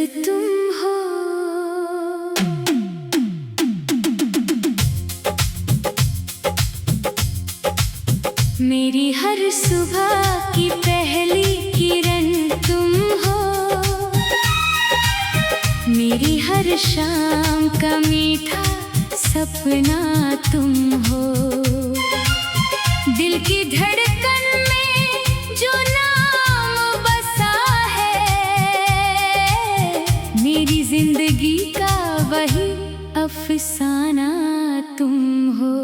तुम हो। मेरी हर सुबह की पहली किरण तुम हो। मेरी हर शाम का मीठा सपना तुम हो। दिल की धड़कन में जो नाम बसा है, मेरी जिंदगी का वही अफसाना तुम हो।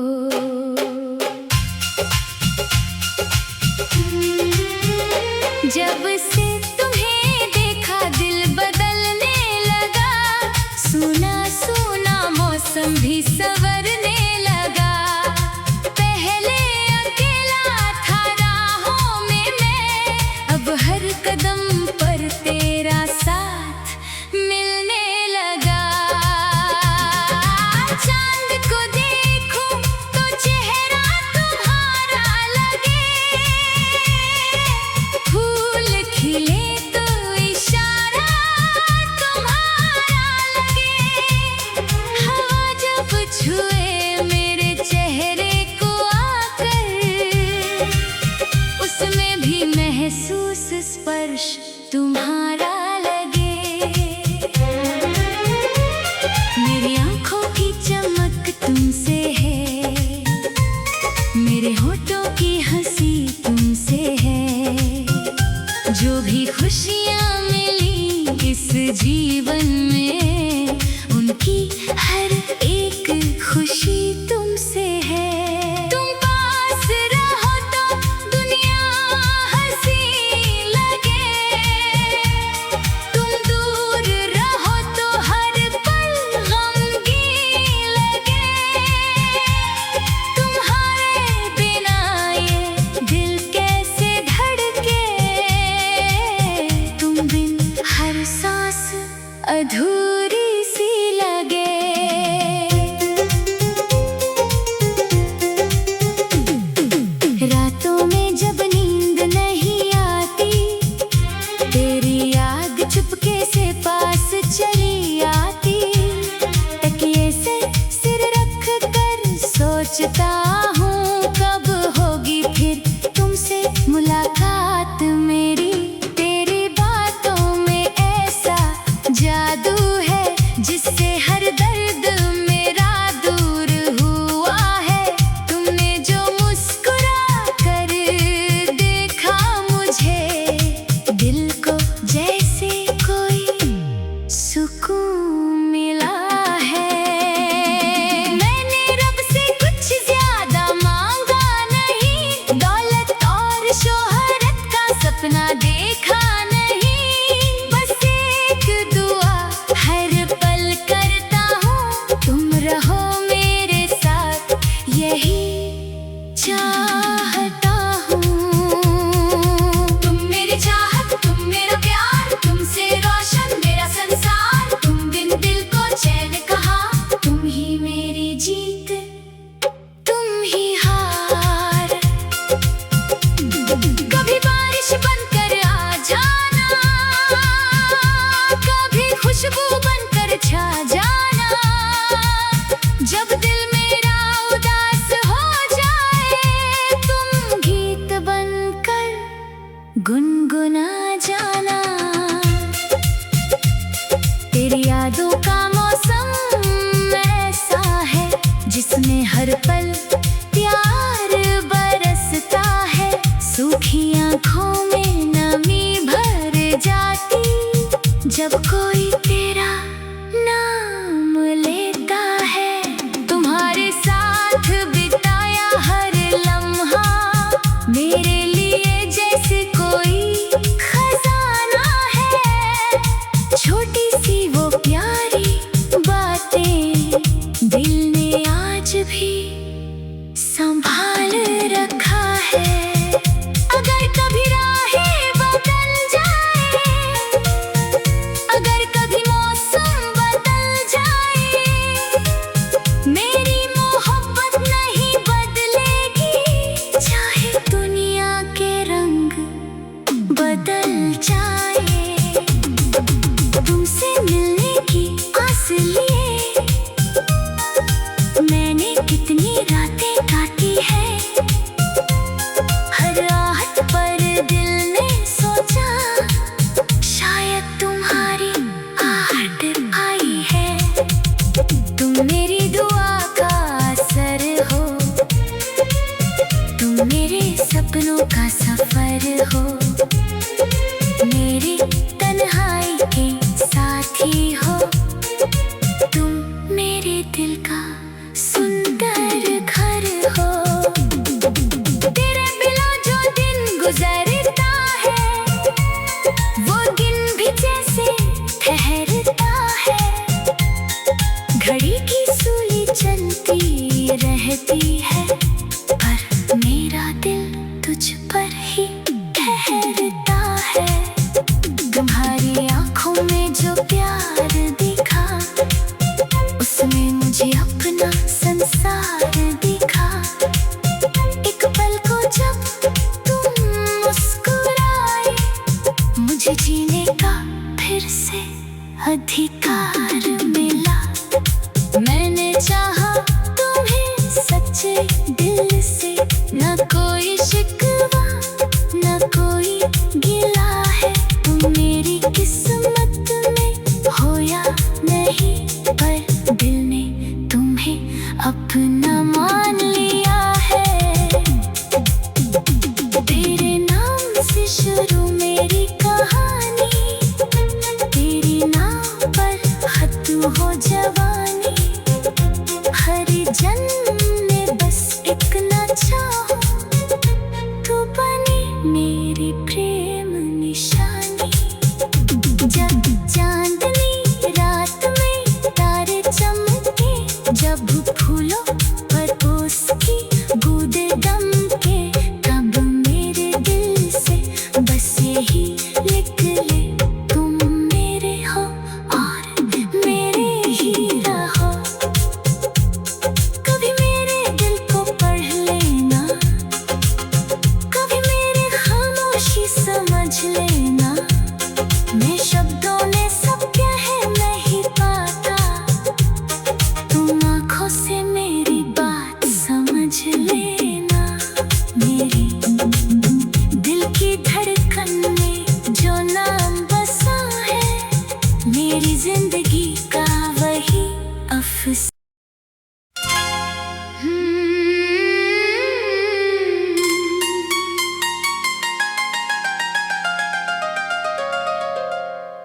जब से तुम्हें देखा दिल बदलने लगा, सूना सूना मौसम भी संवरने लगा। पहले अकेला था राहों में मैं, अब हर कदम पर तेरा साथ मिलने लगा। चांद को देखूं तो चेहरा तुम्हारा लगे, फूल खिले तो इशारा तुम्हारा लगे। हवा जब छुए मेरे चेहरे को आकर, उसमें भी महसूस स्पर्श तुम्हारा लगे। मेरी आँखों की चमक तुमसे है, मेरे होठों की हंसी तुमसे है। जो भी खुशियाँ मिली इस जीवन में, उनकी हर एक खुशी तुमसे है। तुम पास रहो तो दुनिया हंसी लगे, तुम दूर रहो तो हर पल गमगीन लगे। तुम्हारे बिना ये दिल कैसे धड़के, तुम बिन हर सांस अधूरी सी लगे। रातों में जब नींद नहीं आती, तेरी याद चुपके से पास चली आती। तकिए से सिर रख कर सोचता हूँ, कब होगी फिर तुमसे मुलाकात मेरी। तेरी बातों में ऐसा जादू है, जिससे हर दर्द मेरा दूर हुआ है। तुमने जो मुस्कुरा कर देखा मुझे, दिल को जैसे कोई सुकून मिला है। मैंने रब से कुछ ज्यादा मांगा नहीं, दौलत और शोहरत का सपना देखा नहीं। बस एक दुआ हर पल करता हूँ, तुम रहो मेरे साथ, यही चाहता हूँ। तुम मेरी चाहत, तुम मेरा प्यार, तुमसे रोशन मेरा संसार। तुम बिन दिल को चैन कहाँ, तुम ही मेरी जीत, तुम ही हार। कभी बारिश बनकर आ जाना, कभी खुशबू बनकर छा जाना। जब दिल मेरा उदास हो जाए, तुम गीत बनकर गुनगुना जाना। तेरी यादों का मौसम ऐसा है, जिसमें हर पल प्यार बरसता है। सूखी आँखों में नमी भर जाती, जब कोई तेरा नाम लेता है। तुम्हारे साथ बिताया हर लम्हा, मेरे लिए जैसे कोई खजाना है। छोटी सी वो प्यारी बातें दिल ने आज भी संभाल रखा है। अगर कभी राहें बदल जाए, अगर कभी मौसम बदल जाए, मेरी मोहब्बत नहीं बदलेगी। चाहे दुनिया के रंग बदल जाए, तुमसे कहती है, पर मेरा दिल तुझ पर ही ठहरता है। तुम्हारी आंखों में जो प्यार दिखा, उसमें मुझे अपना संसार दिखा। एक पल को जब तुम मुस्कुराए, मुझे जीने का फिर से अधिकार मिला। मैंने चाहा तुम्हें सच्चे दिल से, न कोई शिकवा न कोई गिला है। तुम मेरी किस्मत में हो या नहीं, पर दिल ने तुम्हें अपना मान लिया है। तेरे नाम से शुरू मेरी कहानी, तेरी नाम पर खत्म हो जवानी। हर जन्म में बस एक ना चाहूं, तू बनी मेरी प्रेम निशानी। जब चांदनी रात में तारे चमके, जब फूलों पर उसकी बूंदें दमके, तब मेरे दिल से बस यही निकले, तुम मेरे हो और मेरे ही रहो। कभी मेरे दिल को पढ़ लेना, कभी मेरी खामोशी समझ लेना। मैं शब्दों में सब कह नहीं पाता, तुम आँखों से मेरी बात समझ लेना। मेरी दिल की धड़कन में जो नाम बसा है, मेरी जिंदगी का वही अफसाना।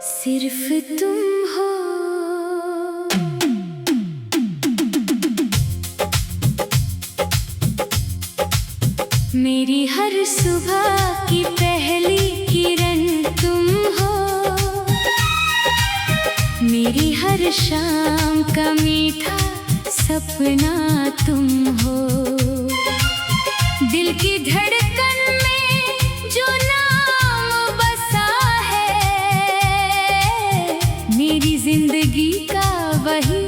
सिर्फ तुम हो, मेरी हर सुबह की पहली किरण तुम हो, मेरी हर शाम का मीठा सपना तुम हो। दिल की धड़कन में जो नाम बसा है, मेरी जिंदगी का वही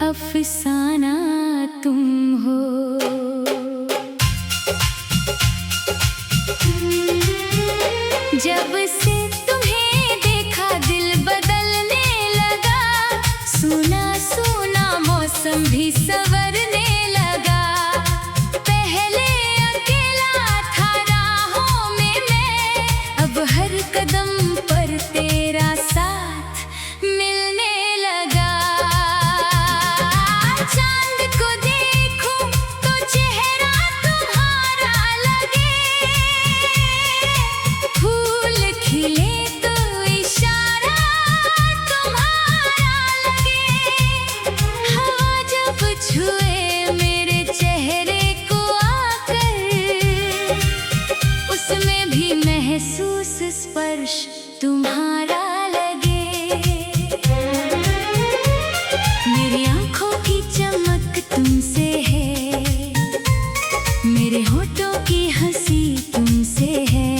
अफसाना तुम हो। जब से तुम्हें देखा दिल बदलने लगा, सुना सुना मौसम भी संवरने लगा। पहले अकेला था राहों में मैं, अब हर कदम पर तेरा साथ मिलने लगा। चांद को देखूं तो चेहरा तुम्हारा लगे, फूल खिले तो इशारा तुम्हारा लगे। हवा जब छुए मेरे चेहरे को आकर, उसमें भी महसूस स्पर्श तुम्हारा लगे। मेरी आंखों की चमक तुमसे है, मेरे होठों की हंसी तुमसे है।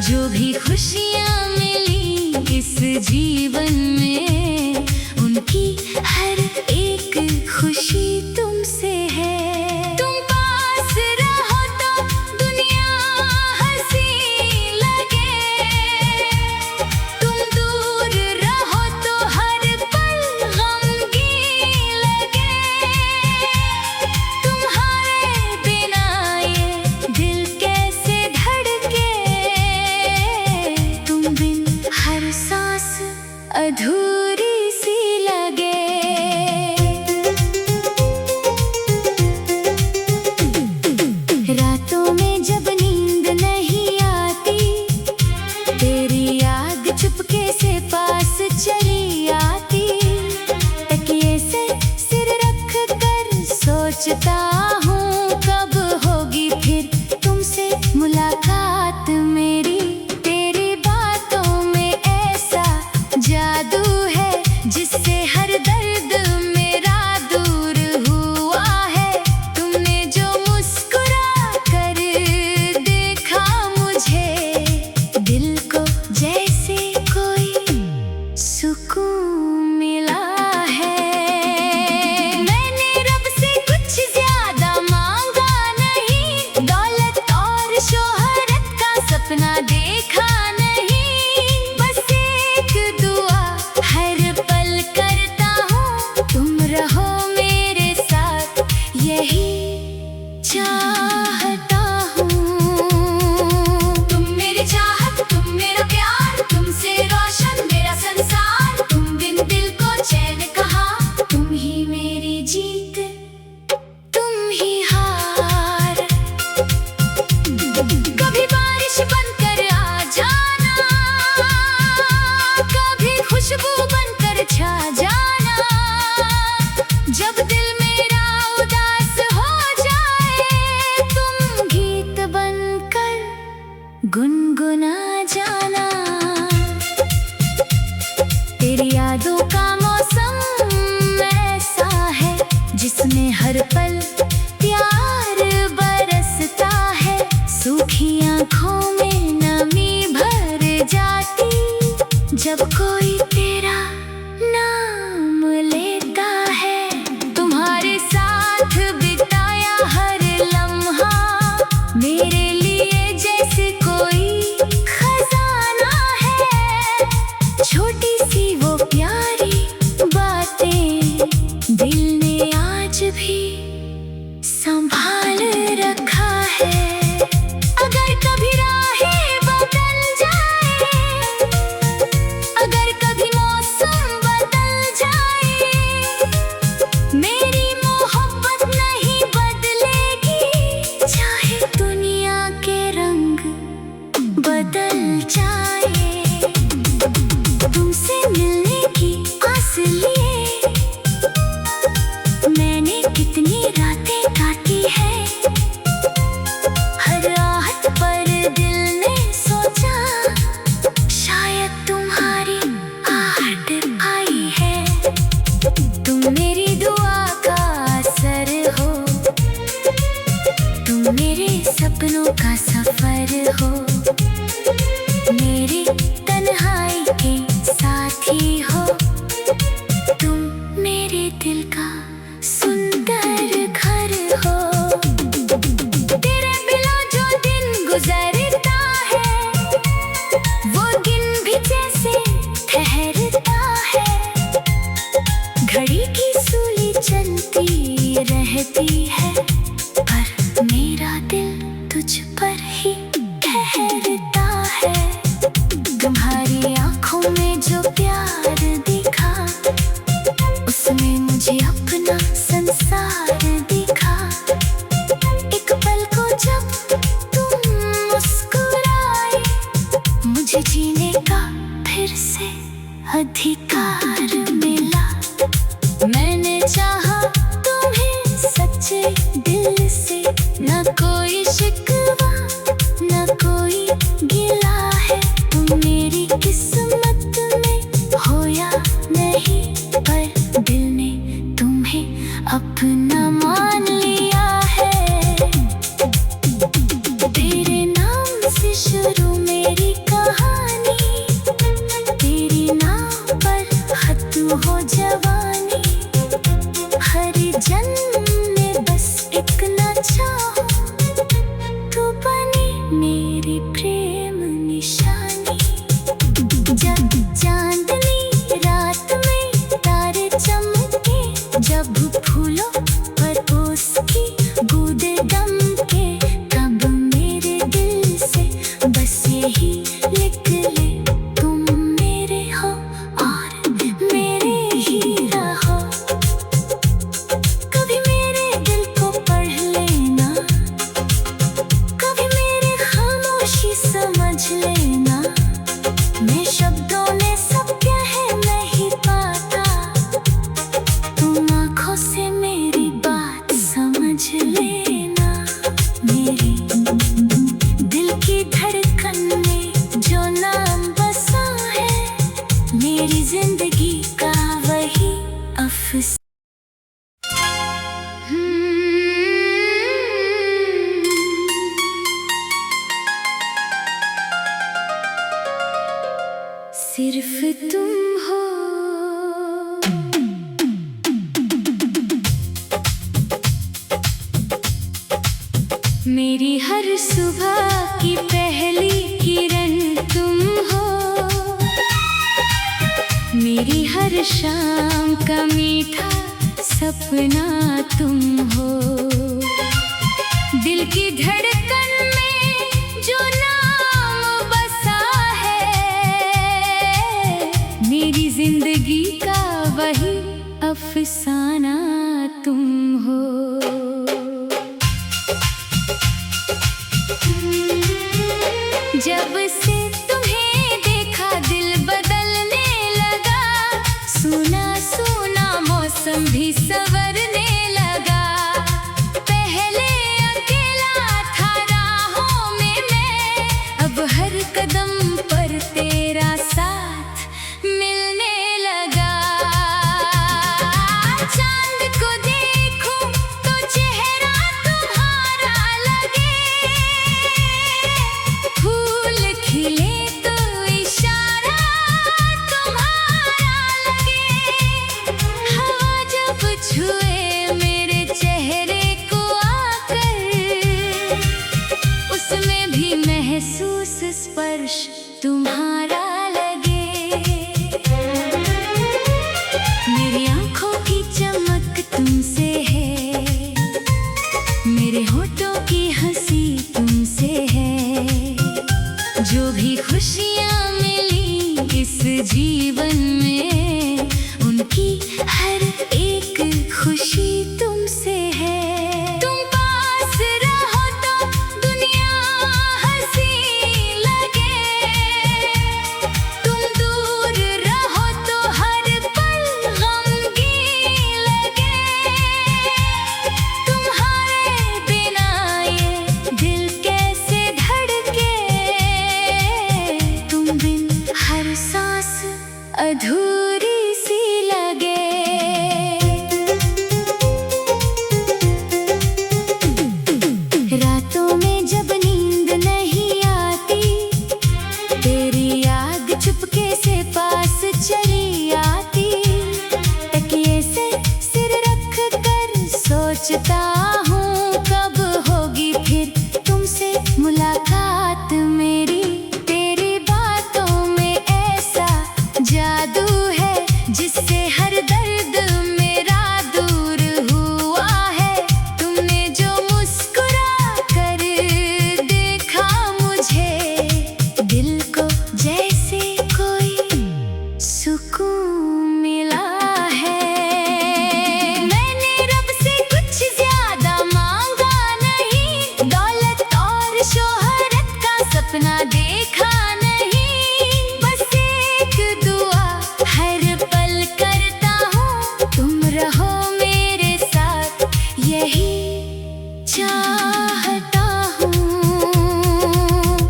जो भी खुशियाँ मिली इस जीवन में, उनकी हर एक खुशी तुमसे है। तुम पास रहो तो दुनिया हंसी लगे, तुम दूर रहो तो हर पल गमगीन लगे। तुम्हारे बिना ये दिल कैसे धड़के, तुम बिन हर सांस अधूरी सी लगे। रातों में जब नींद नहीं आती, तेरी याद चुपके से पास चली आती। तकिए से सिर रख कर सोचता हूँ, कब होगी फिर तुमसे मुलाकात मेरी। तेरी बातों में ऐसा जादू है, जिससे हर दर्द मेरा दूर हुआ है। में हर पल प्यार बरसता है। सूखी आँखों में नमी भर जाती जब कोई तेरा नाम लेता है। तुम्हारे साथ बिताया हर लम्हा मेरे लिए जैसे कोई खजाना है। छोटी सी वो प्यारी बातें दिल ने आज भी संभाल रखा है। अगर कभी राहें बदल जाए, अगर कभी मौसम बदल जाए, मेरी मोहब्बत नहीं बदलेगी। चाहे दुनिया के रंग बदल जाए। तुमसे मिलने की आस लिए मैंने कितनी रातें काटी है। हर रात पर दिल ने सोचा शायद तुम्हारी आहट आई है। तुम मेरी दुआ का असर हो, तुम मेरे सपनों का सफर हो, मेरी तन्हाई के साथी हो। तुम मेरे दिल का सुंदर घर हो। तेरे बिना जो दिन गुजरता है वो दिन भी जैसे ठहरता है। घड़ी की सूली चलती रहती है पर मेरा दिल तुझ पर ही ठहरता है। तुम्हारी आँखों में जो प्यार दिखा उसमें मुझे अपना संसार दिखा। एक पल को जब तुम मुस्कुराए मुझे जीने का फिर से अधिकार मिला। मैंने चाहा तुम्हें सच्चे दिल से, न कोई शिकवा न कोई गिला है। तुम मेरी किस्मत में हो या नहीं पर दिल ने तुम्हें अपना मान लिया है। तेरे नाम से शुरू मेरी कहानी, तेरी नाम पर खत्म हो जवानी। हर जन्म में बस एक न चाहो तू बनी मेरी प्रेम निशानी। जब चांदनी रात में तारे चमके, जब फूलों पर उसकी बूंदें दमके, तब मेरे दिल से बस यही निकले तुम मेरे हो और मेरे ही रहो। कभी मेरे दिल को पढ़ लेना, कभी मेरी खामोशी समझ लेना। मैं शब्दों में सब कह नहीं पाता, तुम आँखों से मेरी बात समझ लेना। मेरी दिल की धड़कन में जो नाम बसा है, मेरी जिंदगी का वही अफसाना। सिर्फ तुम हो मेरी हर सुबह की पहली किरण, तुम हो मेरी हर शाम का मीठा सपना, तुम हो दिल की धड़कन में जो नाम बसा है, मेरी जिंदगी का वही अफसाना, तुम हो। जब से तुम्हें देखा दिल बदलने लगा, सुना सुना मौसम भी संवरने लगा। पहले अकेला था जीवन में, उनकी हर एक खुशी तुमसे है। तुम पास रहो तो दुनिया हंसी लगे, तुम दूर रहो तो हर पल गमगीन लगे। तुम्हारे बिना ये दिल कैसे धड़के, तुम बिन हर सांस अधूरी सी लगे। रातों में जब नींद नहीं आती, तेरी याद चुपके से पास चली आती। तकिए से सिर रख कर सोचता हूँ, कब होगी फिर तुमसे मुलाकात मेरी। तेरी बातों में ऐसा जादू है, जिससे हर दर्द मेरा दूर हुआ है। तुमने जो मुस्कुरा कर देखा मुझे, दिल को जैसे कोई सुकून मिला है। मैंने रब से कुछ ज्यादा मांगा नहीं, दौलत और शोहरत का सपना देखा नहीं। बस एक दुआ हर पल करता हूँ, तुम रहो मेरे साथ, यही चाहता हूँ।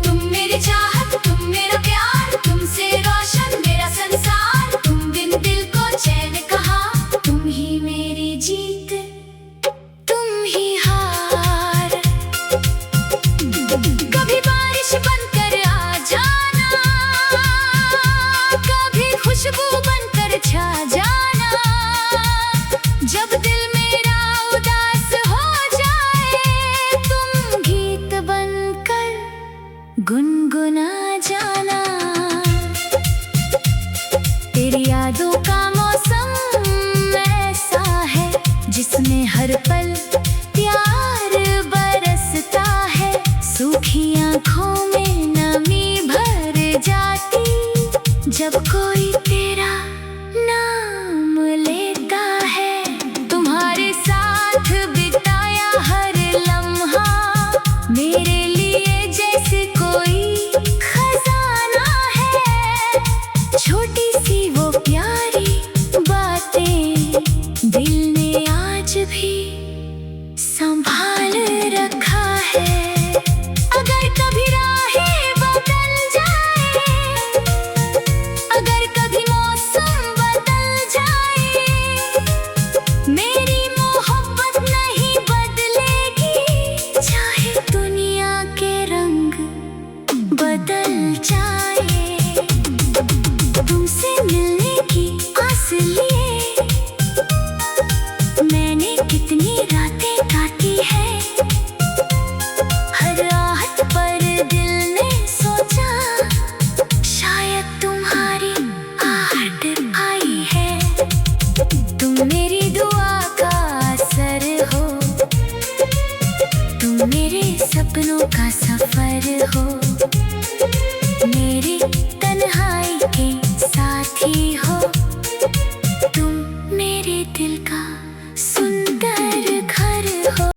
तुम मेरी चाहत, तुम मेरा प्यार, तुमसे रोशन मेरा संसार। तुम बिन दिल को चैन कहाँ, तुम ही मेरी जीत, तुम ही हार। कभी बारिश बनकर आ जाना, कभी खुशबू बनकर छा जाना। जब दिल मेरा उदास हो जाए, तुम गीत बनकर गुनगुना जाना। तेरी यादों का मौसम ऐसा है, जिसमें हर पल प्यार बरसता है। सूखी आँखों में नमी भर जाती, जब कोई तेरा नाम लेता है। तुम्हारे साथ बिताया हर लम्हा, मेरे लिए जैसे कोई खजाना है। छोटी सी वो प्यारी बातें दिल ने आज भी संभाल रखा है। अगर कभी राहें बदल जाए, अगर कभी मौसम बदल जाए, मेरी मोहब्बत नहीं बदलेगी। चाहे दुनिया के रंग बदल जाए, तुमसे मिलने की आस लिए मैंने कितनी रातें काटी है। हर रात पर दिल ने सोचा, शायद तुम्हारी आहट आई है। तुम मेरी दुआ का असर हो, तुम मेरे सपनों का सफर हो।